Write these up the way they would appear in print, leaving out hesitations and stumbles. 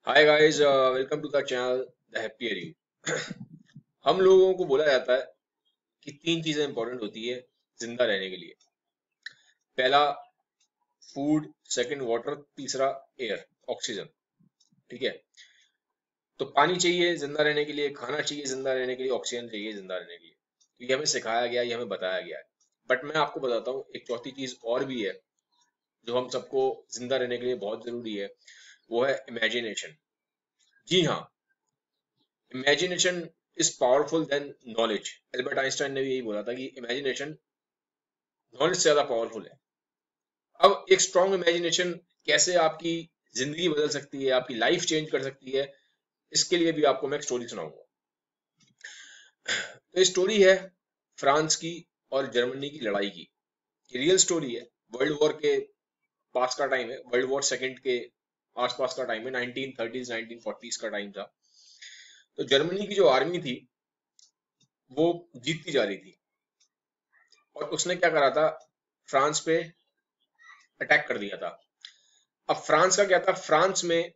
Hi guys, welcome to the channel the happier you. हम लोगों को बोला जाता है कि तीन चीजें इंपॉर्टेंट होती है जिंदा रहने के लिए। पहला फूड, सेकंड वाटर, तीसरा एयर, ऑक्सीजन। ठीक है। तो पानी चाहिए जिंदा रहने के लिए, खाना चाहिए जिंदा रहने के लिए, ऑक्सीजन चाहिए जिंदा रहने के लिए। तो ये हमें सिखाया गया, ये हमें बताया गया है। बट मैं आपको बताता हूँ एक चौथी चीज और भी है जो हम सबको जिंदा रहने के लिए बहुत जरूरी है। वो है इमेजिनेशन। जी हाँ, imagination is powerful than knowledge. Albert Einstein ने भी यही बोला था कि इमेजिनेशन नॉलेज से ज्यादा पावरफुल है। अब एक स्ट्रॉन्ग इमेजिनेशन कैसे आपकी जिंदगी बदल सकती है, आपकी लाइफ चेंज कर सकती है, इसके लिए भी आपको मैं एक स्टोरी सुनाऊंगा। तो ये स्टोरी है फ्रांस की और जर्मनी की लड़ाई की। ये रियल स्टोरी है। वर्ल्ड वॉर के पास का टाइम है, वर्ल्ड वॉर सेकंड के आसपास का टाइम है, 1930s 1940s का टाइम था। तो जर्मनी की जो आर्मी थी वो जीतती जा रही थी और उसने क्या करा था, फ्रांस पे अटैक कर दिया था। अब फ्रांस का क्या था, फ्रांस में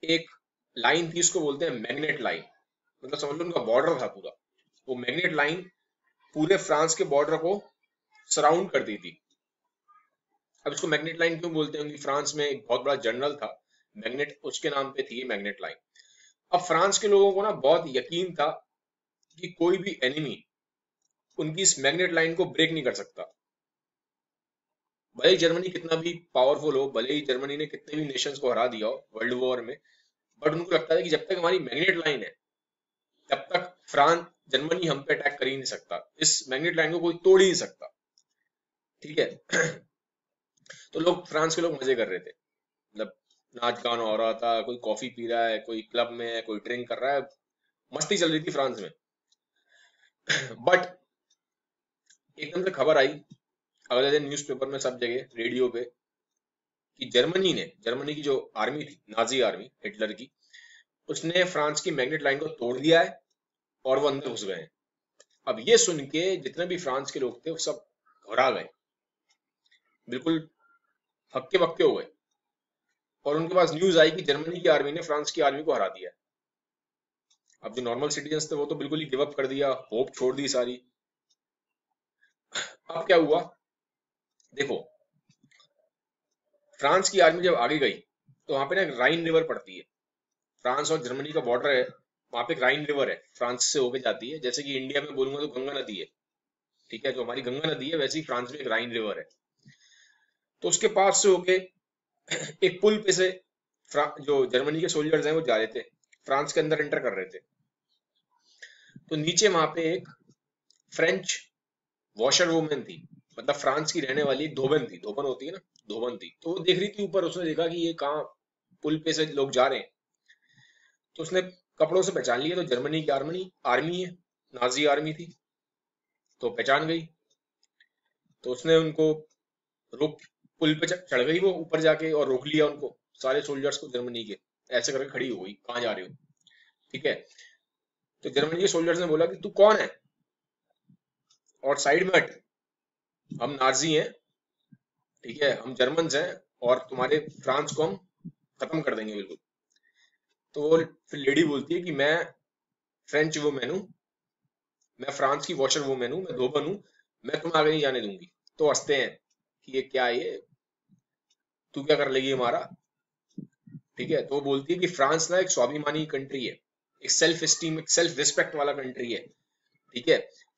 एक लाइन थी, उसको बोलते हैं मैग्नेट लाइन। मतलब समझ लो उनका बॉर्डर था पूरा। वो मैग्नेट लाइन पूरे फ्रांस के बॉर्डर को सराउंड करती थी। अब इसको मैग्नेट लाइन क्यों बोलते हैं, क्योंकि फ्रांस में एक बहुत बड़ा जनरल था, मैग्नेट उसके नाम पे थी ये मैग्नेट लाइन। अब फ्रांस के लोगों को ना बहुत यकीन था कि कोई भी एनिमी उनकी इस मैग्नेट लाइन को ब्रेक नहीं कर सकता। भले ही जर्मनी कितना भी पावरफुल हो, भले ही जर्मनी ने कितने भी नेशंस को हरा दिया हो वर्ल्ड वॉर में, बट उनको लगता है कि जब तक हमारी मैग्नेट लाइन है तब तक फ्रांस जर्मनी हम पे अटैक कर ही नहीं सकता, इस मैग्नेट लाइन को कोई तोड़ ही नहीं सकता। ठीक है। तो लोग, फ्रांस के लोग मजे कर रहे थे। मतलब नाच गाना हो रहा था, कोई कॉफी पी रहा है, कोई क्लब में है, कोई ड्रिंक कर रहा है, मस्ती चल रही थी फ्रांस में। बट एकदम से खबर आई अगले दिन न्यूज़पेपर में, सब जगह, रेडियो पे, कि जर्मनी की जो आर्मी थी, नाजी आर्मी हिटलर की, उसने फ्रांस की मैग्नेट लाइन को तोड़ दिया है और वो अंदर घुस गए हैं। अब ये सुन के जितने भी फ्रांस के लोग थे वो सब घबरा गए, बिल्कुल हक्के बक्के हो गए। और उनके पास न्यूज आई कि जर्मनी की आर्मी ने फ्रांस की आर्मी को हरा दिया है। अब जो नॉर्मल सिटीजन्स थे वो तो बिल्कुल ही गिव अप कर दिया, होप छोड़ दी सारी। अब क्या हुआ, देखो, फ्रांस की आर्मी जब आगे गई तो वहां पे ना एक राइन रिवर पड़ती है। फ्रांस और जर्मनी का बॉर्डर है, वहां पे एक राइन रिवर है, फ्रांस से होके जाती है। जैसे कि इंडिया में बोलूंगा तो गंगा नदी है। ठीक है, जो हमारी गंगा नदी है वैसे ही फ्रांस में एक राइन रिवर है। तो उसके पास से होके एक पुल पे से जो जर्मनी के सोल्जर्स हैं वो जा रहे थे, फ्रांस के अंदर एंटर कर रहे थे। तो नीचे वहां पे एक फ्रेंच वॉशर वुमेन थी, मतलब फ्रांस की रहने वाली एक धोबन थी, धोबन होती है ना, धोबन थी। तो वो देख रही थी ऊपर, उसने देखा कि ये कहाँ पुल पे से लोग जा रहे हैं। तो उसने कपड़ों से पहचान लिया, तो जर्मनी की आर्मी आर्मी है, नाजी आर्मी थी, तो पहचान गई। तो उसने उनको रोक, पुल पे चढ़ गई वो ऊपर जाके और रोक लिया उनको, सारे सोल्जर्स को जर्मनी के। ऐसे करके खड़ी हो गई, कहाँ जा रहे हो। ठीक है। तो जर्मनी के सोल्जर्स ने बोला कि तू कौन है और साइड में हट, हम नाजी हैं, ठीक है, हम जर्मन हैं, और तुम्हारे फ्रांस को हम खत्म कर देंगे बिल्कुल। तो वो फिर लेडी बोलती है कि मैं फ्रेंच वुमेन हूँ, मैं फ्रांस की वॉशर वुमेन हूँ, मैं धोबन हूँ, मैं तुम्हें आगे नहीं जाने दूंगी। तो हंसते हैं कि ये क्या है, ये तू क्या कर लेगी हमारा। ठीक है। तो वो बोलती है कि फ्रांस ना एक स्वाभिमानी कंट्री है, एक सेल्फ स्टीम, एक सेल्फ रिस्पेक्ट वाला कंट्री है। ठीक है।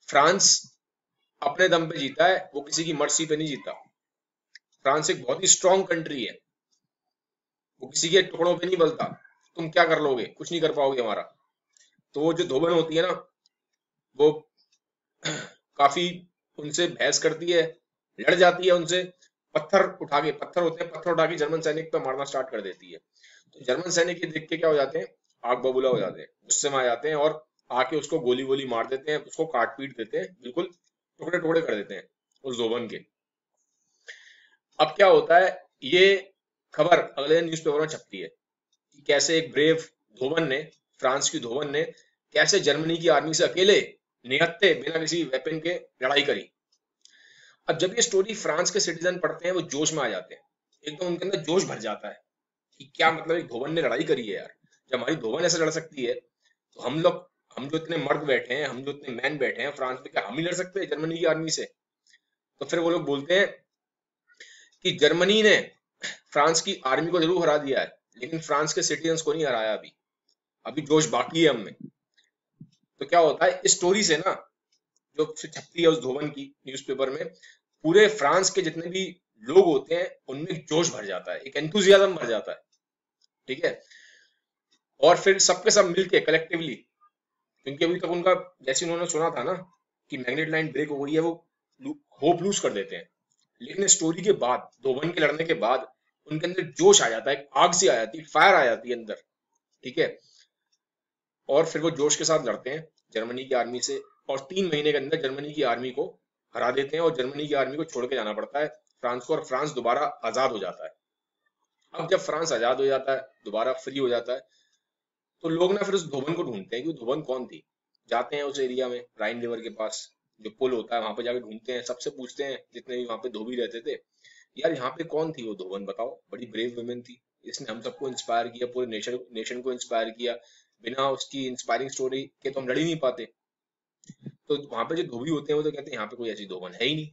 फ्रांस अपने दम पे जीता है, वो किसी की मर्जी पे नहीं जीता। फ्रांस एक बहुत ही स्ट्रांग कंट्री है, वो किसी के टुकड़ों पे नहीं बलता। तुम क्या कर लोगे, कुछ नहीं कर पाओगे हमारा। तो वो जो धोबन होती है ना, वो काफी उनसे बहस करती है, लड़ जाती है उनसे, पत्थर उठा के, पत्थर होते हैं, पत्थर उठा के जर्मन सैनिक पे मारना स्टार्ट कर देती है। तो जर्मन सैनिक ये देख के क्या हो जाते हैं, आग बबूला हो जाते हैं, गुस्से में आ जाते हैं और आके उसको गोली गोली मार देते हैं, उसको काट पीट देते हैं, बिल्कुल टुकड़े टुकड़े कर देते हैं उस जोबन के। अब क्या होता है, ये खबर अगले दिन न्यूज़पेपर में छपती है कि कैसे एक ब्रेव धोबन ने, फ्रांस की धोबन ने, कैसे जर्मनी की आर्मी से अकेले निहत्थे बिना किसी वेपन के लड़ाई करी। अब जब ये स्टोरी फ्रांस के सिटीजन पढ़ते हैं वो जोश में आ जाते हैं, एकदम उनके अंदर जोश भर जाता है कि क्या मतलब एक धोबन ने लड़ाई करी है यार। जब हमारी धोबन ऐसे लड़ सकती है तो हम जो इतने मर्द बैठे हैं, हम जो इतने मैन बैठे हैं फ्रांस में, क्या हम ही लड़ सकते हैं जर्मनी की आर्मी से? तो फिर वो लोग बोलते हैं कि जर्मनी ने फ्रांस की आर्मी को जरूर हरा दिया है, लेकिन फ्रांस के सिटीजन्स को नहीं हराया अभी, अभी जोश बाकी है हमें। तो क्या होता है इस स्टोरी से ना, जो फिर छपती है उस धोबन की न्यूज़पेपर में, पूरे फ्रांस के जितने भी लोग होते हैं उनमें जोश भर जाता है, एक एंथुजियाज्म भर जाता है। ठीक है, और फिर सबके सब मिलके कलेक्टिवली, क्योंकि अभी तक उनका, जैसे उन्होंने सुना था ना कि मैग्नेट लाइन ब्रेक हो गई है, वो होप लूज कर देते हैं। लेकिन स्टोरी के बाद, धोबन के लड़ने के बाद, उनके अंदर जोश आ जाता है, आग सी आ जाती है, फायर आ जाती है अंदर। ठीक है, और फिर वो जोश के साथ लड़ते हैं जर्मनी की आर्मी से, और 3 महीने के अंदर जर्मनी की आर्मी को हरा देते हैं, और जर्मनी की आर्मी को छोड़ के जाना पड़ता है फ्रांस को, और फ्रांस दोबारा आजाद हो जाता है। अब जब फ्रांस आजाद हो जाता है, दोबारा फ्री हो जाता है, तो लोग ना फिर उस धोबन को ढूंढते हैं कि वो धोबन कौन थी। जाते हैं उस एरिया में, राइन रिवर के पास जो पुल होता है वहां पे जाके ढूंढते हैं, सबसे पूछते हैं जितने भी वहां पे धोबी रहते थे, यार यहाँ पे कौन थी वो धोबन, बताओ, बड़ी ब्रेव वुमेन थी, इसने हम सबको इंस्पायर किया, पूरे नेशन को इंस्पायर किया, बिना उसकी इंस्पायरिंग स्टोरी के तो हम लड़ ही नहीं पाते। तो वहां पे जो धोबी होते हैं वो तो कहते हैं यहाँ पे कोई ऐसी धोबन है ही नहीं।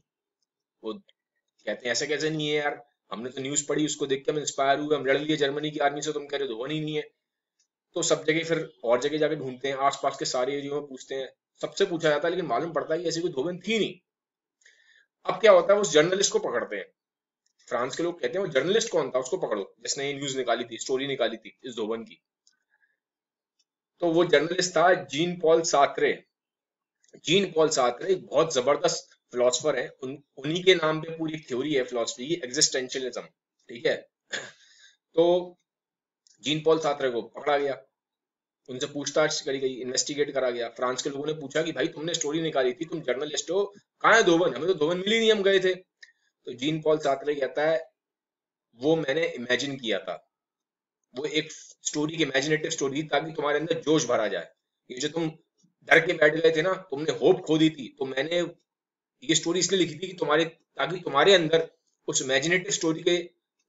वो कहते हैं ऐसे कैसे नहीं है यार, हमने तो न्यूज पढ़ी, उसको देख के हम इंस्पायर हुए, हम लड़ लिए जर्मनी की आर्मी से, तुम कह रहे हो धोबन ही नहीं है। तो सब जगह फिर और जगह जाके ढूंढते हैं, आसपास के सारे एरिया में पूछते हैं, सबसे पूछा जाता है, लेकिन मालूम पड़ता है कि ऐसी कोई धोबन थी नहीं। अब क्या होता है, उस जर्नलिस्ट को पकड़ते हैं, फ्रांस के लोग कहते हैं वो जर्नलिस्ट कौन था उसको पकड़ो, जिसने ये न्यूज निकाली थी, स्टोरी निकाली थी इस धोबन की। तो वो जर्नलिस्ट था जीन पॉल सार्त्रे। जीन पॉल सार्त्रे एक बहुत जबरदस्त फिलोसफर है, उन्हीं के नाम पे पूरी थ्योरी है फिलोसफी की, एग्जिस्टेंशियलिज्म। ठीक है, तो जीन पॉल सार्त्रे को पकड़ा गया, उनसे पूछताछ करी गई, इन्वेस्टिगेट करा गया। फ्रांस के लोगों ने पूछा कि भाई तुमने स्टोरी निकाली थी, तुम जर्नलिस्ट हो, कहाँ है धोबन, हमें तो धोबन मिली नहीं, हम गए थे। तो जीन पॉल सार्त्रे कहता है वो मैंने इमेजिन किया था, वो एक स्टोरी की इमेजिनेटिव स्टोरी, ताकि तुम्हारे अंदर जोश भरा जाए। ये जो तुम डर के बैठ गए थे ना, तुमने होप खो दी थी, तो मैंने ये स्टोरी इसलिए लिखी थी कि तुम्हारे, ताकि तुम्हारे अंदर उस इमेजिनेटिव स्टोरी के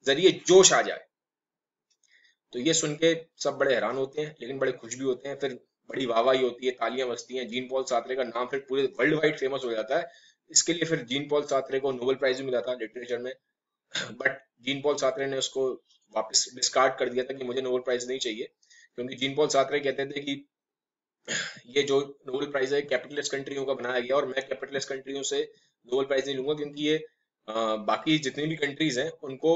जरिए जोश आ जाए। तो ये सुन के सब बड़े हैरान होते हैं, लेकिन बड़े खुश भी होते हैं। फिर बड़ी वाहवाही होती है, तालियां बजती हैं, जीन पॉल सार्त्रे का नाम फिर पूरे वर्ल्ड वाइड फेमस हो जाता है। इसके लिए फिर जीन पॉल सार्त्रे को नोबेल प्राइज भी मिला था लिटरेचर में, बट जीन पॉल सार्त्रे ने उसको वापस डिस्कार्ड कर दिया था कि मुझे नोबेल प्राइज नहीं चाहिए, क्योंकि जीन पॉल सार्त्रे कहते थे कि ये जो नोबेल प्राइज है कैपिटलिस्ट कंट्रियों का बनाया गया, और मैं कैपिटलिस्ट कंट्रियों से नोबेल प्राइज नहीं लूंगा, क्योंकि ये बाकी जितनी भी कंट्रीज हैं उनको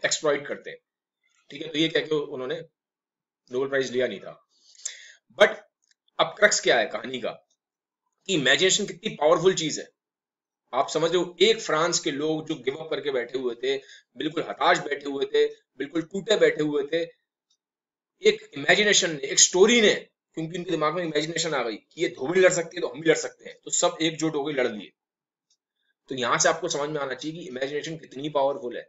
एक्सप्लॉइट करते हैं। ठीक है, तो ये कह के उन्होंने नोबेल प्राइज लिया नहीं था। बट अब क्रक्स क्या है कहानी का, कि इमेजिनेशन कितनी पावरफुल चीज है। आप समझ रहे हो, एक फ्रांस के लोग जो गिव अप करके बैठे हुए थे, बिल्कुल हताश बैठे हुए थे, बिल्कुल टूटे बैठे हुए थे, एक इमेजिनेशन ने, एक स्टोरी ने, क्योंकि उनके दिमाग में इमेजिनेशन आ गई कि ये धोबी लड़ सकती है तो हम भी लड़ सकते हैं, तो सब एकजुट हो गए, लड़ लिए। तो यहां से आपको समझ में आना चाहिए कि इमेजिनेशन कितनी पावरफुल है।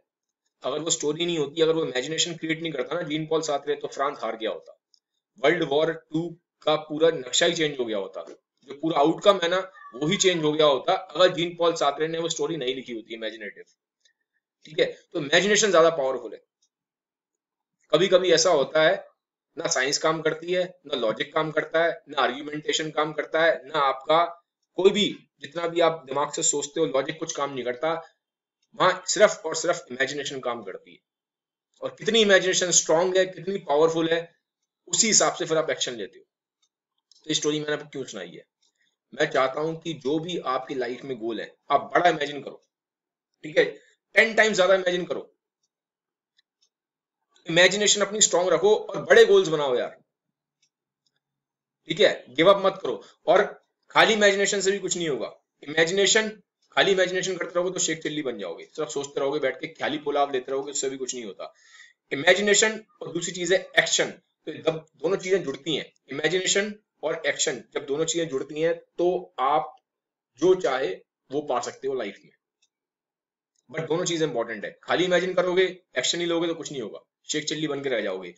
अगर वो स्टोरी नहीं होती, अगर वो इमेजिनेशन क्रिएट नहीं करता ना जीन पॉल सार्त्रे, तो फ्रांस हार गया होता, वर्ल्ड वॉर 2 का पूरा नक्शा ही चेंज हो गया होता, जो पूरा आउटकम है ना वो ही चेंज हो गया होता, अगर जीन पॉल सार्त्रे ने वो स्टोरी नहीं लिखी होती इमेजिनेटिव। ठीक है, तो इमेजिनेशन ज्यादा पावरफुल है। कभी कभी ऐसा होता है, ना साइंस काम करती है, ना लॉजिक काम करता है, ना आर्ग्यूमेंटेशन काम करता है, ना आपका कोई भी, जितना भी आप दिमाग से सोचते हो, लॉजिक कुछ काम नहीं करता, वहां सिर्फ और सिर्फ इमेजिनेशन काम करती है। और कितनी इमेजिनेशन स्ट्रांग है, कितनी पावरफुल है, उसी हिसाब से फिर आप एक्शन लेते हो। तो ये स्टोरी मैंने आपको क्यों सुनाई है, मैं चाहता हूं कि जो भी आपकी लाइफ में गोल है, आप बड़ा इमेजिन करो। ठीक है, 10 टाइम्स ज्यादा इमेजिन करो, इमेजिनेशन अपनी स्ट्रांग रखो और बड़े गोल्स बनाओ यार। ठीक है, गिव अप मत करो। और खाली इमेजिनेशन से भी कुछ नहीं होगा। इमेजिनेशन, खाली इमेजिनेशन करते रहोगे तो शेख चिल्ली बन जाओगे, सिर्फ सोचते रहोगे बैठ के, खाली पुलाव लेते रहोगे, उससे भी कुछ नहीं होता। इमेजिनेशन और दूसरी चीज है एक्शन, तो जब दोनों चीजें जुड़ती हैं, इमेजिनेशन और एक्शन जब दोनों चीजें जुड़ती हैं, तो आप जो चाहे वो पा सकते हो लाइफ में। बट दोनों चीजें इंपॉर्टेंट है, खाली इमेजिन करोगे, एक्शन ही लोगे तो कुछ नहीं होगा, शेख चिल्ली बन के रह जाओगे।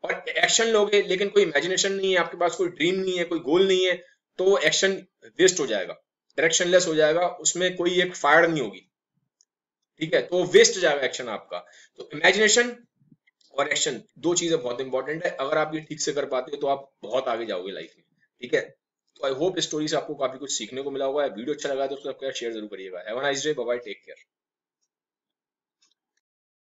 और एक्शन लोगे लेकिन कोई इमेजिनेशन नहीं है आपके पास, कोई ड्रीम नहीं है, कोई गोल नहीं है, तो एक्शन वेस्ट हो जाएगा, डायरेक्शनलेस हो जाएगा, उसमें कोई एक फायर नहीं होगी। ठीक है, तो वेस्ट हो जाएगा एक्शन आपका। तो इमेजिनेशन और एक्शन, दो चीजें बहुत इंपॉर्टेंट है। अगर आप ये ठीक से कर पाते हो तो आप बहुत आगे जाओगे लाइफ में। ठीक है, तो आई होप इस स्टोरी से आपको काफी कुछ सीखने को मिला होगा। वीडियो अच्छा लगा तो उसको शेयर जरूर करिएगा। Have a nice day, bye bye, take care.